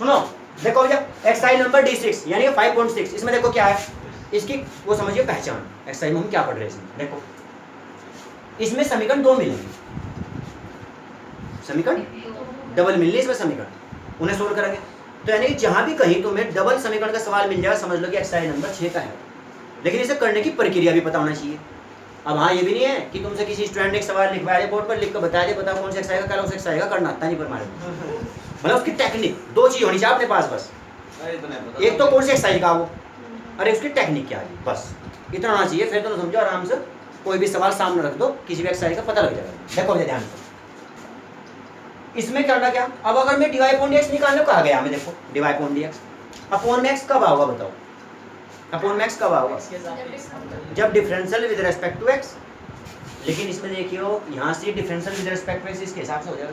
सुनो देखो भैया एक्सरसाइज नंबर D6 यानी 5.6 इसमें देखो क्या है, इसकी वो समझिए पहचान। एक्सरसाइज में हम क्या पढ़ रहे हैं इसमें देखो, इसमें समीकरण दो मिलेंगे, समीकरण डबल मिलने इसमें समीकरण, उन्हें सोल्व करेंगे। तो यानी कि जहां भी कहीं तुम्हें डबल समीकरण का सवाल मिल जाएगा समझ लो कि एक्सरसाइज नंबर 6 का है, लेकिन इसे करने की प्रक्रिया भी पता होना चाहिए। अब हाँ ये भी नहीं है कि तुमसे किसी स्टूडेंट ने एक सवाल लिखवाया बोर्ड पर लिख कर बताया दे बताओ कौन सा एक्सरसाइज का, उस एक्सरसाइज का करना आता नहीं पर मारे, मतलब उसकी टेक्निक दो चीज होनी चाहिए अपने पास बस, एक तो कौन सी एक्सरसाइज का वो, अरे उसकी टेक्निक क्या है, बस इतना होना चाहिए। फिर तो समझो आराम से कोई भी सवाल सामने रख दो किसी भी एक्सरसाइज का पता लग जाएगा। देखो मुझे ध्यान से इसमें करना क्या, अब अगर मैं dy अपॉन dx निकालने को कहा गया हमें, देखो dy अपॉन dx अपॉन में x कब आओगा बताओ, अपॉन में x कब आओगा, जब differential with respect to x। लेकिन इसमें देखियो यहाँ से differential with respect to x इसके हिसाब से हो जाएगा,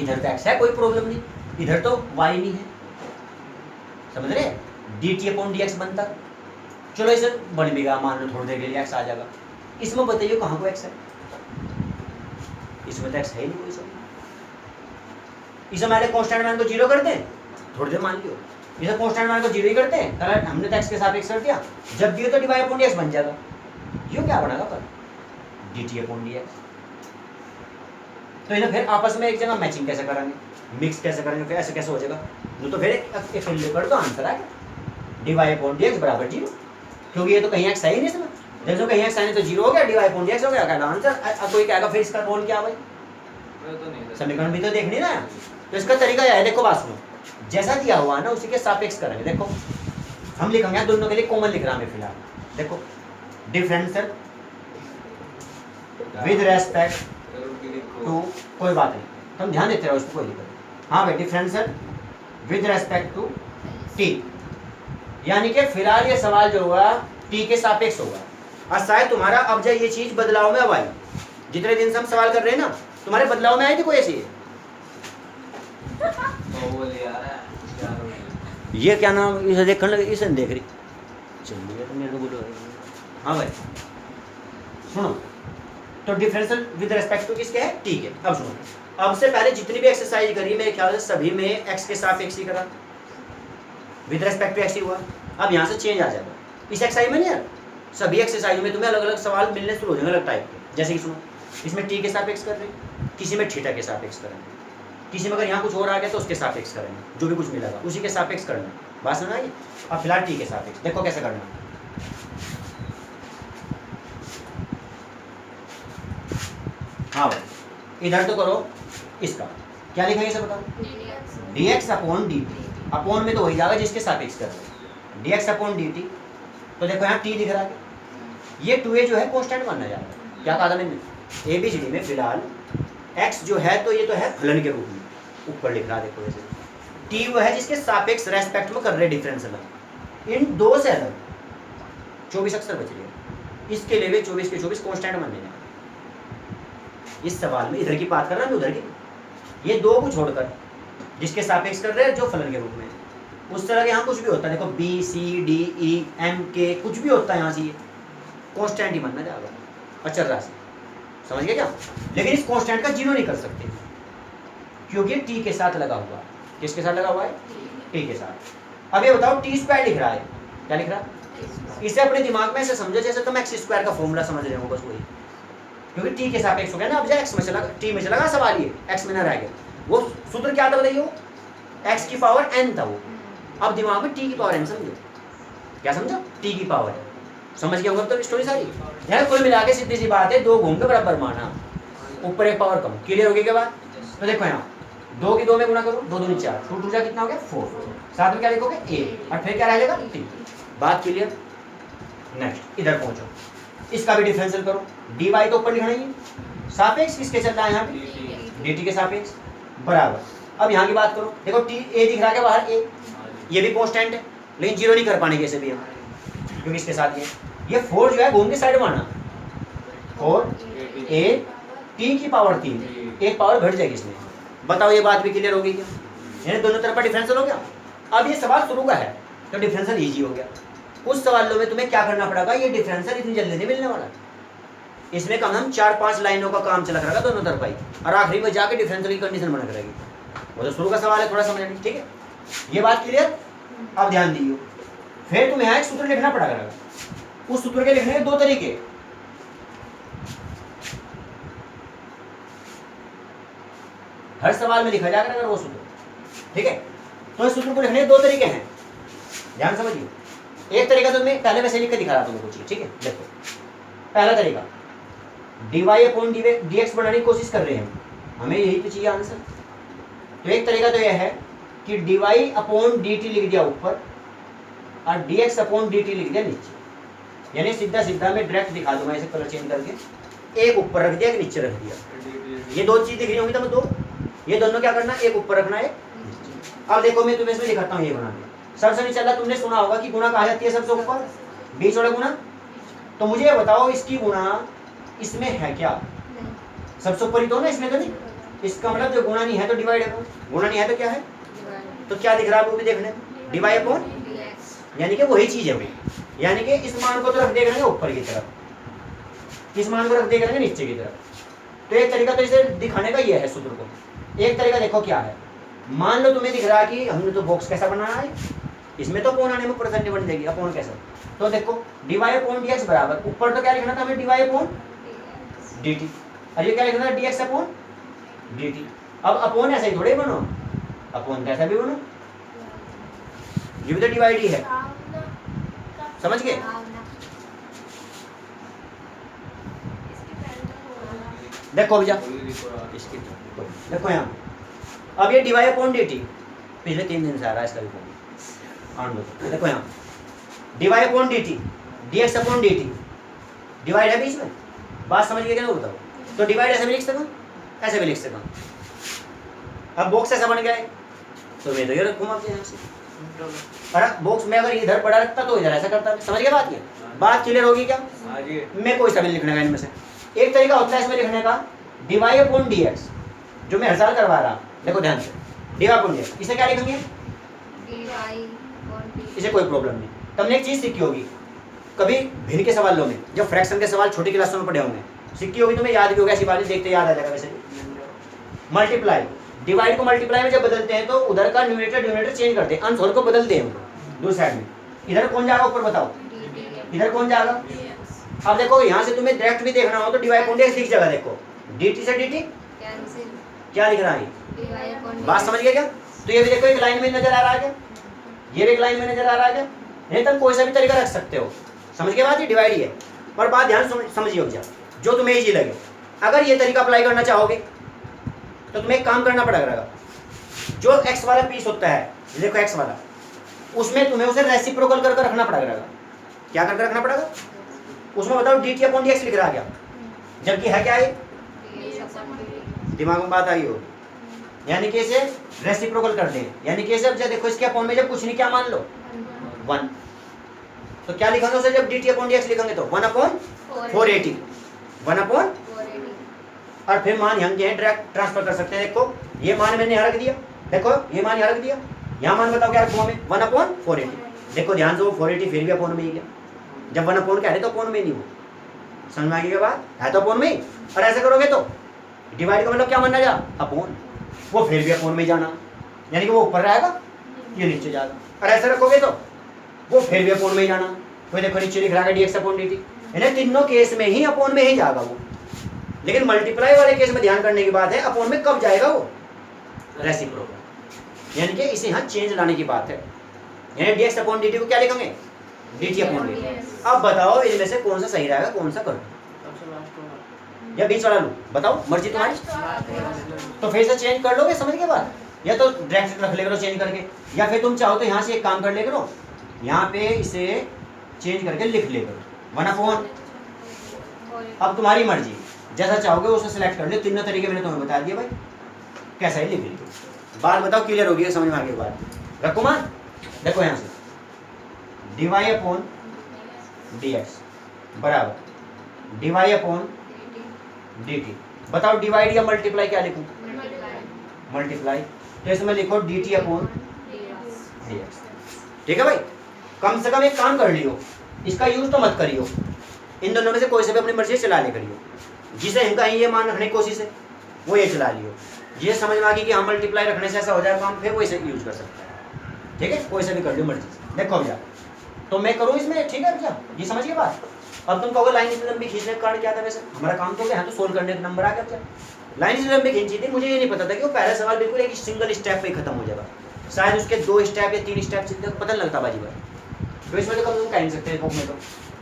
इधर तो x है कोई प्रॉब्लम नहीं, इधर तो y नहीं है, समझ रहे, dt अपॉन dx बनता। चलो इसे बन भी गया, मान लो थोड़ी देर के लिए x आ जाएगा। इसमें बताइए कहाँ को x है, इसमें तो x है ही नहीं कोई सब। इसे हमारे कांस्टेंट मान को जीरो कर दें, थोड़ी देर मान लियो, इसे कांस्टेंट मान को जीरो ही करते हैं, कल हमने तो x के सापेक्ष कर दिया, जब दिए तो dy अपॉन dx बन जाएगा। ये क्या बनेगा पर dt अपॉन dx। तो इन्हें फिर आपस में एक जगह मैचिंग कैसे करेंगे, मिक्स कैसे करेंगे, फिर ऐसे कैसे हो जाएगा, तो फिर एक कर दो आंसर आ गया dy अपॉन dx बराबर जीरो, क्योंकि ये तो कहीं x है ही नहीं इसमें, जब कहीं x है नहीं तो जीरो हो गया, dy अपॉन dx हो गया, क्या आंसर। अब कोई कहेगा फिर इसका रोल क्या भाई, समीकरण भी तो देखनी ना। तो इसका तरीका यह है, देखो बात सुनो, जैसा दिया हुआ है ना उसी के सापेक्ष करेंगे। देखो हम लिखेंगे दोनों के लिए कॉमन लिख रहा हूं फिलहाल, देखो डिफरेंशियल विद रेस्पेक्ट टू, कोई बात नहीं तुम ध्यान देते रहो उसको, कोई दिक्कत नहीं। हाँ भाई differential with respect to t, यानी कि फिलहाल ये सवाल जो होगा टी के सापेक्ष होगा। और शायद तुम्हारा अब जब ये चीज बदलाव में अब आई, जितने दिन से हम सवाल कर रहे हैं ना तुम्हारे बदलाव में आई थी कोई ऐसी ये क्या नाम, इसे देखने लगे, इसे देख रही चलिए तो मेरे को बोलो। हाँ भाई सुनो, तो डिफरेंशियल विद रिस्पेक्ट टू किसके है, टी के। अब सुनो, अब से पहले जितनी भी एक्सरसाइज करी मेरे ख्याल से सभी में एक्स के सापेक्ष ही करा, विद रिस्पेक्ट टू एक्स ही हुआ। अब यहाँ से चेंज आ जाएगा इस एक्सरसाइज में, नहीं यार सभी एक्सरसाइज में तुम्हें अलग अलग सवाल मिलने शुरू हो जाएंगे अलग टाइप के। जैसे कि सुनो, इसमें टी के सापेक्ष कर रहे हैं, किसी में थीटा के सापेक्ष करेंगे, किसी में अगर यहाँ कुछ और आ गया तो उसके सापेक्ष करेंगे, जो भी कुछ मिलेगा उसी के सापेक्ष करना। बात समझ आई। अब फिलहाल टी के सापेक्ष देखो कैसे करना। हाँ भाई इधर तो करो, इसका क्या लिखेंगे इसे बताओ, dx अपॉन dt, अपॉन में तो वही जाएगा जिसके सापेक्ष कर रहे हैं, dx अपॉन dt। तो देखो यहाँ t दिख रहा है, ये 2a जो है कांस्टेंट माना जाएगा। क्या कहा था मैंने, ABCD में फिलहाल x जो है तो ये तो है फलन के रूप में, ऊपर लिख रहा है देखो ऐसे, t वो है जिसके सापेक्ष रेस्पेक्ट में कर रहे डिफरेंस अलग, इन दो से अलग 24 अक्षर बच गए, इसके लिए 24 के 24 कांस्टेंट माने जाएंगे। इस सवाल में इधर की बात कर रहा है उधर की, ये दो को छोड़कर जिसके सापेक्ष कर रहे हैं जो फलन के रूप में, उस तरह के यहाँ कुछ भी होता है, देखो B C D E M K कुछ भी होता है यहाँ से ये कांस्टेंट ही मानना जाएगा, अचर राशि, समझ गए क्या। लेकिन इस कांस्टेंट का जीरो नहीं कर सकते क्योंकि टी के साथ लगा हुआ है। किसके साथ लगा हुआ है, टी के साथ। अब ये बताओ टी स्क्वायर लिख रहा है, क्या लिख रहा है, इसे अपने दिमाग में ऐसे समझो जैसे तुम एक्स स्क्वायर का फॉर्मूला समझ रहे हो, बस वही, क्योंकि टी के सापेक्ष हो गया ना। अब जब एक्स में चला, टी में चला सवाल, ये एक्स में ना रह गया, वो सूत्र क्या था बताइए, एक्स की पावर n था वो, अब दिमाग में टी की पावर n समझो, क्या समझो, टी की पावर, समझ गया होगा तो स्टोरी सारी। यार कुल मिला के सीधी सी बात है, दो घूम के बराबर माना, ऊपर एक पावर कम, क्लियर हो गई के बाद। तो देखो यहाँ 2 की 2 में गुणा करो, 2 दूनी 4, 2 टू जा कितना हो गया 4, साथ में क्या लिखोगे a, और फिर क्या रहेगा t। बात क्लियर। नेक्स्ट इधर पहुंचो, इसका भी डिफरेंशियल करो, dy तो ऊपर लिखना ही है, सापेक्ष किसके चल रहा है यहाँ पे, dt के सापेक्ष बराबर। अब यहाँ की बात करो, देखो t a दिख रहा है बाहर, a ये भी कांस्टेंट है, लेकिन जीरो नहीं कर पाएंगे कैसे भी हम, क्योंकि इसके साथ ये 4 जो है घूम के साइड माना, 4 a t की पावर 3, एक पावर घट जाएगी इसमें। बताओ ये बात भी क्लियर होगी क्या, यानी दोनों तरफ का डिफरेंशियल हो गया। अब ये सवाल शुरू का है तो डिफरेंशियल इजी हो गया। कुछ सवालों में तुम्हें क्या करना पड़ेगा, ये डिफरेंशियल इतनी जल्दी नहीं मिलने वाला, इसमें कम से कम 4-5 लाइनों का काम चला करेगा दोनों तरफ ही, और आखिरी में जाके डिफरेंशियल की कंडीशन बना करेगी। वो तो शुरू का सवाल है, थोड़ा समझ लेंगे, ठीक है। ये बात क्लियर। अब ध्यान दीजिए, फिर तुम्हें यहाँ एक सूत्र लिखना पड़ेगा। उस सूत्र के लिखने के दो तरीके, हर सवाल में लिखा जाएगा अगर वो सूत्र, ठीक है। तो इस सूत्र को लिखने के दो तरीके हैं, ध्यान समझिए। एक तरीका तो मैं पहले वैसे लिख के दिखा रहा था कुछ, ठीक है। देखो पहला तरीका, dy अपॉन dx बनाने की कोशिश कर रहे हैं, हमें यही तो चाहिए आंसर। तो एक तरीका तो यह है कि dy अपॉन dt लिख दिया ऊपर और dx अपॉन dt लिख दिया नीचे, यानी सीधा सीधा मैं डायरेक्ट दिखा दूंगा ऐसे कलर चेंज करके, एक ऊपर रख दिया एक नीचे रख दिया। ये दो चीज दिख रही होंगी तब दो, ये दोनों क्या करना, एक ऊपर रखना है। अब देखो मैं तुम्हें इसमें दिखाता हूँ, ये बना दिया। सबसे नीचे चला, तुमने सुना होगा कि गुणा कहा जाती है सबसे ऊपर, बीच वाला गुणा। तो मुझे ये बताओ इसकी गुणा इसमें है क्या? सबसे ऊपर ही तो ना, इसमें तो नहीं। इसका मतलब जो गुणा नहीं है तो डिवाइड अपॉन, गुणा नहीं है तो क्या है, तो क्या दिख रहा है वो भी देखने, डिवाइड अपॉन, यानी कि वही चीज है भाई। यानी कि इस मान को तो रख देगा ऊपर की तरफ, इस मान को रख देगा नीचे की तरफ। तो एक तरीका तो इसे दिखाने का ये है सूत्र को। एक तरीका देखो क्या है, मान लो तुम्हें दिख रहा है कि हमने तो बॉक्स कैसा बनाना है, इसमें तो अपॉन आने में परसेंट बन जाएगी, अपॉन कैसा। तो देखो dy अपॉन dx बराबर, ऊपर तो क्या लिखना था हमें, dy अपॉन dt, और ये क्या लिखना था, dx अपॉन dt। अब अपॉन ऐसा ही थोड़े बनो, अपॉन कैसा भी बनो, ये भी तो डिवाइड ही है, समझ गए। देखो भैया इसकी देखो यहाँ, अब ये dy अपॉन dt पिछले 3 दिन से आ रहा है इसका भी फोन। देखो यहाँ dy upon dt, dx upon dt, divide है बीच में, बात समझ गए क्या ना, बताओ। तो डिवाइड ऐसे भी लिख सकूँ, ऐसे भी लिख सकूँ। अब बॉक्स ऐसा बन गया है, तो मैं तो ये रखूँ आपके यहाँ से, अरे बॉक्स में अगर इधर बड़ा रखता तो इधर ऐसा करता, समझ गए बात। ये बात क्लियर होगी क्या? मैं कोई सा भी लिखने का इनमें से एक तरीका होता है इसमें लिखने का, dy अपॉन dx, जो मैं हर साल करवा रहा, देखो ध्यान से, dy अपॉन dx, इसे क्या लिखेंगे, इसे कोई प्रॉब्लम नहीं। तुमने एक चीज सीखी होगी कभी भिन्न के सवालों में, जब फ्रैक्शन के सवाल छोटी क्लासों में पढ़े होंगे, सीखी होगी, तुम्हें याद भी होगा, ऐसी बात देखते याद आ जाएगा। वैसे मल्टीप्लाई, डिवाइड को मल्टीप्लाई में जब बदलते हैं तो उधर का न्यूमरेटर डिनोमिनेटर चेंज करते हैं, अंश होल को बदलते हैं दूसरी साइड में। इधर कौन जाएगा ऊपर, बताओ इधर कौन जाएगा। अब देखो यहाँ से तुम्हें डायरेक्ट भी देखना हो तो dy अपॉन dx दिख जाएगा, देखो dt से dt क्या लिख रहा है, बात समझ गए क्या। तो ये भी देखो एक लाइन में नजर आ रहा है क्या, ये भी एक लाइन में नजर आ रहा है क्या। नहीं तुम कोई सा भी तरीका रख सकते हो, समझ के बात, ये डिवाइड ही है। पर बात ध्यान समझिए भैया, जो तुम्हें इजी लगे। अगर ये तरीका अप्लाई करना चाहोगे तो तुम्हें एक काम करना पड़ेगा, जो x वाला पीस होता है, देखो x वाला, उसमें तुम्हें उसे रेसिप्रोकल करके रखना पड़ेगा। क्या करके रखना पड़ेगा, उसमें बताओ dt अपॉन dx लिख रहा है क्या, जबकि है क्या ये, दिमाग में बात आई हो, यानी कि इसे रेसिप्रोकल कर दें, यानी कि जब देखो इसके अपॉन में जब कुछ नहीं क्या मान लो 1, तो क्या लिखेंगे उसे, जब dt अपॉन dx लिखेंगे तो 1 अपॉन 480, 1 अपॉन, और फिर मान हम ये डायरेक्ट ट्रांसफर कर सकते हैं। देखो ये मान मैंने यहाँ रख दिया, देखो ये मान यहाँ रख दिया, यहाँ मान बताओ क्या रखूँ हमें, 1 अपॉन 480। देखो ध्यान से, वो 480 फिर भी अपॉन में ही गया, जब 1 अपॉन कह रहे तो अपॉन में नहीं, वो समझ में आ गई बात, है तो अपॉन में ही। और ऐसे करोगे तो डिवाइड का मतलब क्या मानना जा, अपॉन, वो फिर भी अपॉन में जाना, यानी कि वो ऊपर रहेगा ये नीचे जाएगा। और ऐसे रखोगे तो वो फिर भी अपॉन में ही जाना, तो देखो नीचे लिख रहा है dx अपॉन dt, यानी तीनों केस में ही अपॉन में ही जाएगा वो। लेकिन मल्टीप्लाई वाले केस में ध्यान करने की बात है, अपॉन में कब जाएगा वो, रेसिप्रोकल, यानी कि इसे यहाँ चेंज लाने की बात है। यानी dx अपॉन dt को क्या लिखेंगे, dt अपॉन dt। अब बताओ इनमें से कौन सा सही रहेगा, कौन सा करो, या बीच वाला लो, बताओ मर्जी तुम्हारी। तो फिर से चेंज कर लोगे, समझ के बाद, या तो डायरेक्ट रख ले करो चेंज करके, या फिर तुम चाहो तो यहाँ से एक काम कर ले करो, यहाँ पे इसे चेंज करके लिख ले करो 1 अपॉन। अब तुम्हारी मर्जी, जैसा चाहोगे उसे सिलेक्ट कर ले, तीनों तरीके मैंने तुम्हें बता दिया भाई, कैसा ही लिख लीजिए। बात बताओ क्लियर होगी, समझ में आ गई बात, रखो मान। देखो यहाँ से dy अपॉन dx बराबर dy अपॉन dt। बताओ डिवाइड या मल्टीप्लाई क्या लिखूं, मल्टीप्लाई, तो इसमें लिखो dt अपॉन dx, ठीक है भाई। कम से कम एक काम कर लियो, इसका यूज तो मत करियो, इन दोनों में से कोई से भी अपनी मर्जी से चला ले करियो। जिसे इनका ये मान रखने की कोशिश है वो ये चला लियो, ये समझ में आ गई कि हम मल्टीप्लाई रखने से ऐसा हो जाएगा, हम फिर वैसे यूज कर सकते हैं। ठीक है, कोई से भी कर लो मर्जी। देखो भैया तो मैं करूँ इसमें, ठीक है भैया, ये समझ गए बात। अब तुम कहोगे लाइन इतनी लंबी खींचने का कारण क्या था, वैसे हमारा काम तो क्या है, तो सोल्व करने का नंबर आ गया। लाइन इतनी लंबी खींची थी, मुझे ये नहीं पता था कि वो पहला सवाल बिल्कुल एक सिंगल स्टेप पे ही खत्म हो जाएगा, शायद उसके 2 स्टेप या 3 स्टेप से पता नहीं लगता बाजी बार। तो इसमें तो कम तुम कह नहीं सकते बुक में तो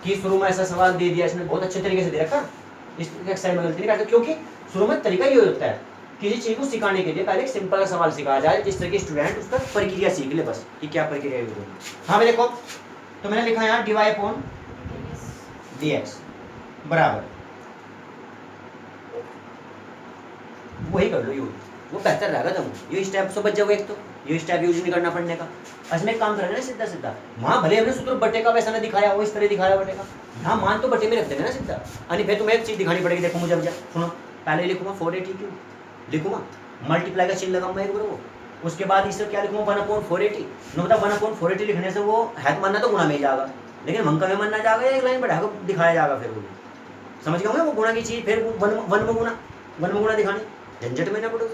कि शुरू में ऐसा सवाल दे दिया, इसने बहुत अच्छे तरीके से दे रखा, इस एक्सरसाइज में गलती नहीं करते, क्योंकि शुरू में तरीका ये होता है किसी चीज़ को सिखाने के लिए पहले एक सिंपल सवाल सिखाया जाए, जिस तरह के स्टूडेंट उसका प्रक्रिया सीख ले, बस कि क्या प्रक्रिया है। हाँ भाई देखो, तो मैंने लिखा यहाँ dy अपॉन dx बराबर, वही कर लो, वो बेहतर रहेगा। तुम ये स्टेप से बच जाओगे, एक तो ये स्टेप यूज नहीं करना पड़ने का। आज में एक काम करना है सीधा सीधा, वहाँ भले हमने सूत्र बटे का वैसा ना दिखाया, वो इस तरह दिखाया बटे का, यहाँ मान तो बटे में रख देंगे ना सीधा। यानी फिर तुम्हें एक चीज़ दिखानी पड़ेगी, देखो मुझे भैया सुनो, पहले लिखूंगा 480 क्यों लिखूंगा, मल्टीप्लाई का चिन्ह लगाऊंगा एक बराबर, उसके बाद इससे क्या लिखूंगा 1/480। नो बता 1/480 लिखने से वो है तो मानना तो गुणा में ही जाएगा, लेकिन मंका में मानना जाएगा, एक लाइन बढ़ा कर दिखाया जाएगा, फिर वो समझ गए वो गुणा की चीज़, फिर वन में गुणा दिखानी, झंझट में ना पड़ो,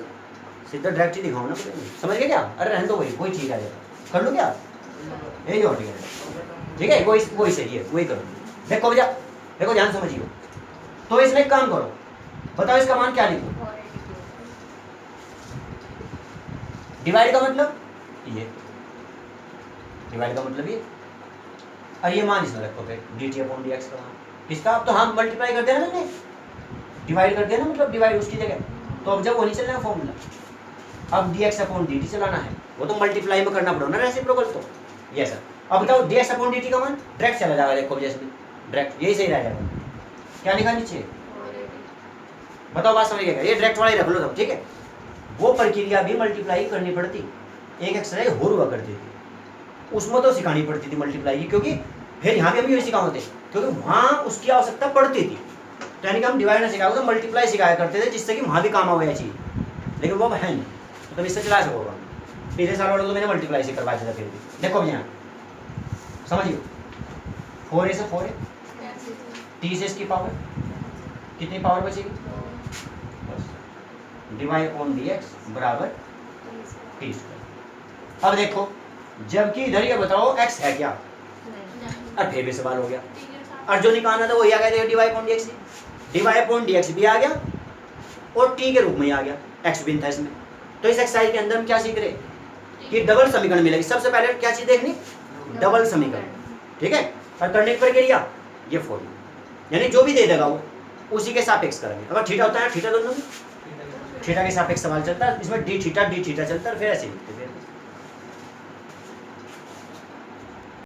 सीधा डायरेक्ट ही दिखाओ ना, समझ गए क्या। अरे रहने दो, वही चीज़ आ जाएगा, कर लो क्या यही और ठीक है, वही सही है, वही करो। देखो भैया देखो, ध्यान समझिए। तो इसमें एक काम करो, बताओ इसका मान क्या लिखो, डिवाइड का मतलब ये, डिवाइड का मतलब ये, और ये मान इसमें रखो फिर dt अपॉन dx का मान किसका। अब तो हम मल्टीप्लाई कर देना ना, डिवाइड कर देना, मतलब डिवाइड उसकी जगह, तो अब जब वो नहीं चलना फॉर्मूला, अब dx अपॉन dt चलाना है, वो तो मल्टीप्लाई में करना पड़ेगा ना रेसिप्रोकल, तो ये सर। अब बताओ dx अपॉन dt का मान डायरेक्ट चला जाएगा, देखो जैसे डायरेक्ट यही सही रह जाएगा। क्या लिखा नीचे बताओ, बात समझ गए, ये डायरेक्ट वाला ही रख लो सब, ठीक है। वो प्रक्रिया भी मल्टीप्लाई करनी पड़ती, एक एक्सरसाइज हो हुआ करती थी, उसमें तो सिखानी पड़ती थी मल्टीप्लाई की, क्योंकि फिर यहाँ भी हम यही सिखाते, क्योंकि वहाँ उसकी आवश्यकता पड़ती थी। तो यानी कि हम डिवाइड ना सिखाया तो मल्टीप्लाई सिखाया करते थे, जिससे कि वहाँ भी काम आ गया चीज़, लेकिन वो है नहीं, तो तुम इससे चला सकोगे। पिछले साल वाले तो मैंने मल्टीप्लाई से करवाया था, फिर भी देखो यहाँ समझिए, 4a से 4a, t से इसकी पावर कितनी पावर बचेगी, डिवाइड अपॉन dx बराबर t स्क्वायर। अब देखो जबकि इधर ये बताओ x है क्या, और फिर भी सवाल हो गया, और जो निकालना था वही आ गया, divide upon dx, divide upon dx भी आ गया और t के रूप में ही आ गया, x भी था इसमें। तो इस एक्सरसाइज के अंदर हम क्या सीख रहे कि डबल समीकरण मिलेगी। सबसे पहले क्या चीज देखनी, डबल समीकरण, ठीक है। और करने की प्रक्रिया ये फॉर्मूला, यानी जो भी दे देगा वो उसी के सापेक्ष करेंगे। अगर थीटा होता है, थीटा दोनों थीटा के सापेक्ष सवाल चलता है, इसमें डी थीटा चलता है, फिर ऐसे